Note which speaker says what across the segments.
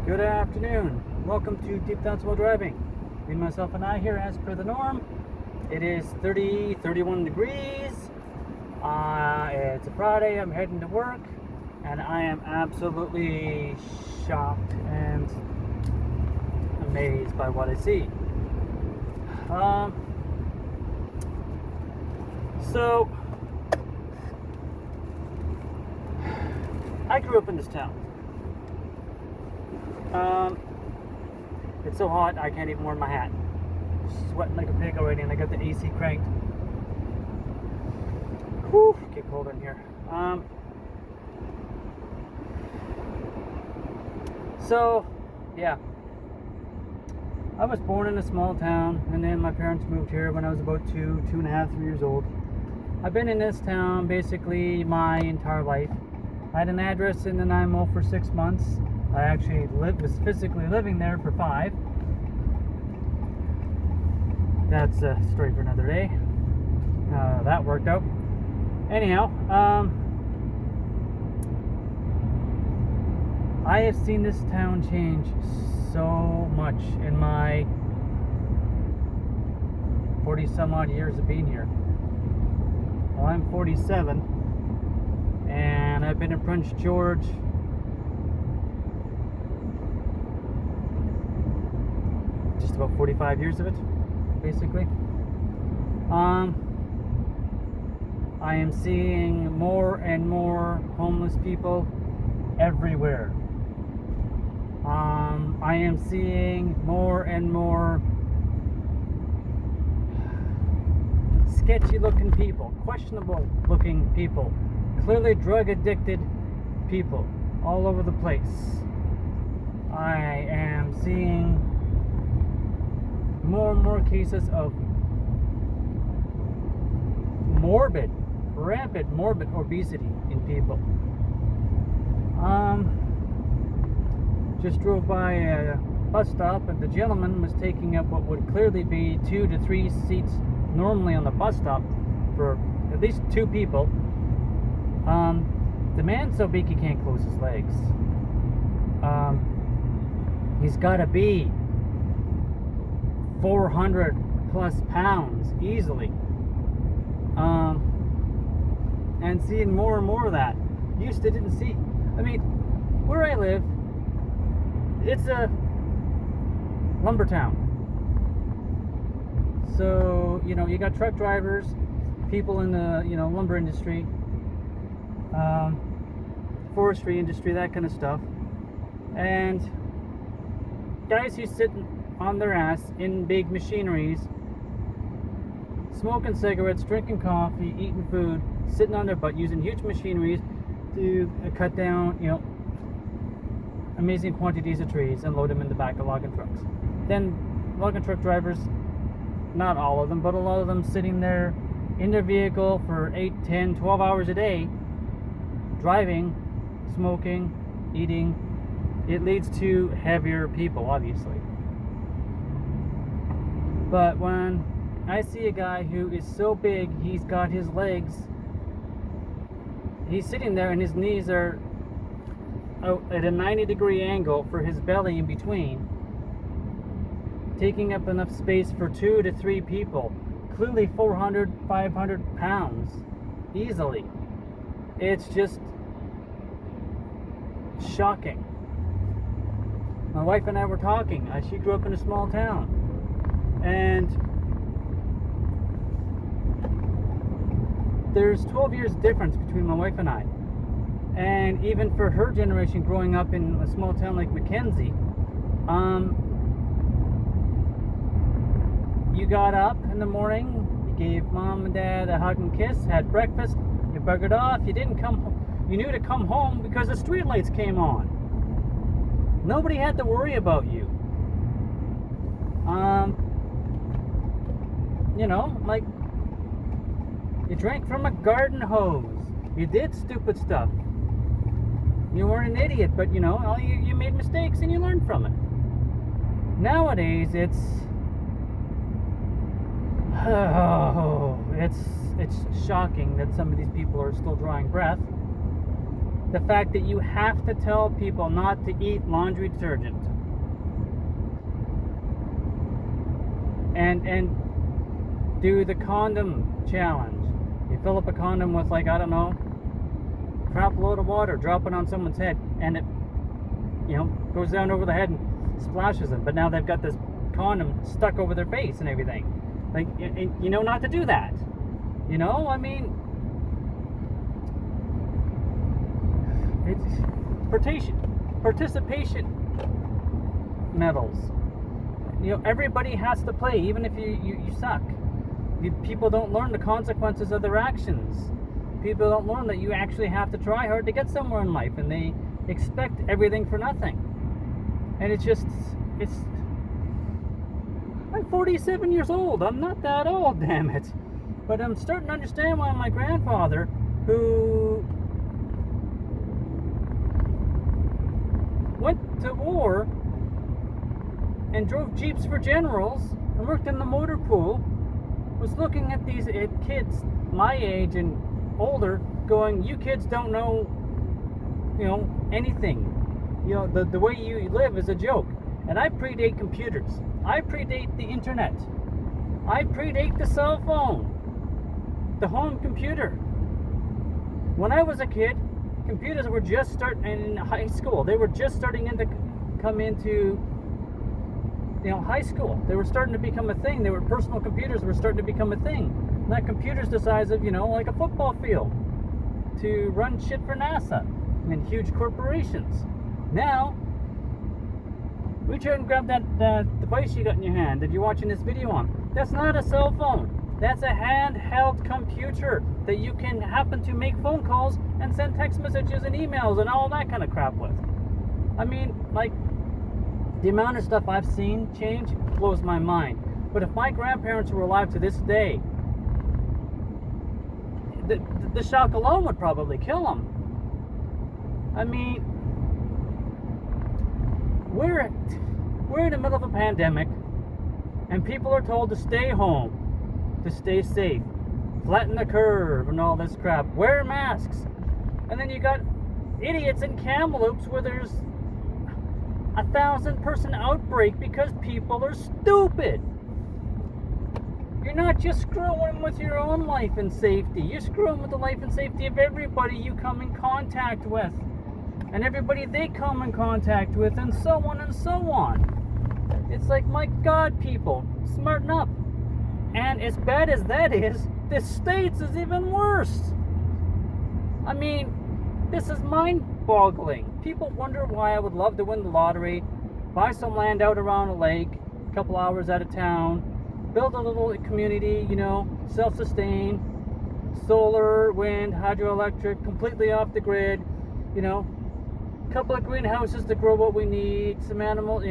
Speaker 1: Good afternoon. Welcome to Deep Down Slow Driving. Me, myself, and I here as per the norm. It is 31 degrees. It's a Friday. I'm heading to work, and I am absolutely shocked and amazed by what I see. So, I grew up in this town. It's so hot I can't even wear my hat. Sweating like a pig already, and I got the AC cranked. Whew, get cold in here. So, yeah. I was born in a small town, and then my parents moved here when I was about 2.5, 3 years old. I've been in this town basically my entire life. I had an address in Nanaimo for 6 months. I actually was physically living there for 5. That's a story for another day. That worked out. Anyhow, I have seen this town change so much in my 40 some odd years of being here. Well, I'm 47, and I've been in Prince George just about 45 years of it, basically. I am seeing more and more homeless people everywhere. I am seeing more and more sketchy looking people, questionable looking people, clearly drug addicted people all over the place. I am seeing more and more cases of rampant morbid obesity in people. Just drove by a bus stop, and the gentleman was taking up what would clearly be 2 to 3 seats normally on the bus stop for at least 2 people. The man's so big he can't close his legs. He's got to be 400 plus pounds easily. And seeing more and more of that. Used to didn't see. I mean, where I live, it's a lumber town. So, you got truck drivers, people in the, lumber industry, forestry industry, that kind of stuff. And guys who sit on their ass in big machineries, smoking cigarettes, drinking coffee, eating food, sitting on their butt, using huge machineries to cut down, amazing quantities of trees and load them in the back of logging trucks. Then logging truck drivers, not all of them, but a lot of them sitting there in their vehicle for 8, 10, 12 hours a day, driving, smoking, eating. It leads to heavier people, obviously. But when I see a guy who is so big, he's got his legs, he's sitting there and his knees are out at a 90-degree angle for his belly in between, taking up enough space for 2 to 3 people, clearly 400, 500 pounds, easily. It's just shocking. My wife and I were talking. She grew up in a small town, and there's 12 years difference between my wife and I. And even for her generation growing up in a small town like Mackenzie, you got up in the morning, you gave mom and dad a hug and kiss, had breakfast, you buggered off, you didn't come home. You knew to come home because the street lights came on. Nobody had to worry about you. Like, you drank from a garden hose. You did stupid stuff. You weren't an idiot, but you made mistakes and you learned from it. Nowadays, it's shocking that some of these people are still drawing breath. the fact that you have to tell people not to eat laundry detergent. And do the condom challenge. You fill up a condom with, like, I don't know, crap load of water, drop it on someone's head, and it, goes down over the head and splashes them. But now they've got this condom stuck over their face and everything. Like, not to do that. I mean, it's participation medals. Everybody has to play, even if you suck. People don't learn the consequences of their actions. People don't learn that you actually have to try hard to get somewhere in life, and they expect everything for nothing. And I'm 47 years old. I'm not that old, damn it. But I'm starting to understand why my grandfather, who went to war and drove jeeps for generals and worked in the motor pool, was looking at these kids my age and older, going, "You kids don't know, anything. The way you live is a joke." And I predate computers. I predate the internet. I predate the cell phone, the home computer. When I was a kid, computers were just starting in high school. They were just starting to come into high school. They were starting to become a thing. Personal computers were starting to become a thing. Not computers the size of, like a football field to run shit for NASA and huge corporations. Now, reach out and grab that device you got in your hand that you're watching this video on. That's not a cell phone. That's a handheld computer that you can happen to make phone calls and send text messages and emails and all that kind of crap with. I mean, like, the amount of stuff I've seen change blows my mind. But if my grandparents were alive to this day, the shock alone would probably kill them. I mean, we're in the middle of a pandemic, and people are told to stay home, to stay safe, flatten the curve, and all this crap. Wear masks. And then you got idiots in Kamloops where there's 1,000-person outbreak because people are stupid. You're not just screwing with your own life and safety. You're screwing with the life and safety of everybody you come in contact with, and everybody they come in contact with, and so on and so on. It's like, my God, people, smarten up. And as bad as that is, the States is even worse. I mean, this is mind-boggling. People wonder why I would love to win the lottery, buy some land out around a lake, a couple hours out of town, build a little community, self-sustain, solar, wind, hydroelectric, completely off the grid, a couple of greenhouses to grow what we need, some animal,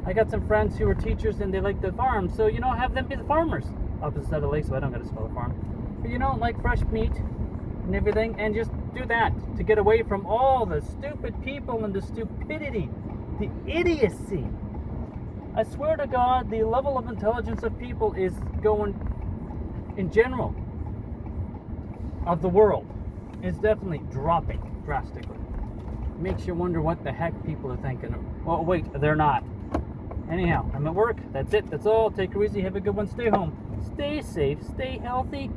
Speaker 1: I got some friends who are teachers and they like to farm, so, have them be the farmers. Opposite side of the lake, so I don't got to smell the farm. But, like fresh meat and everything, and just do that to get away from all the stupid people and the stupidity, the idiocy. I swear to God, the level of intelligence of people is going, in general, of the world, is definitely dropping drastically. Makes you wonder what the heck people are thinking. Well, wait, they're not. Anyhow, I'm at work. That's it. That's all. Take it easy. Have a good one. Stay home. Stay safe. Stay healthy.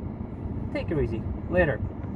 Speaker 1: Take it easy. Later.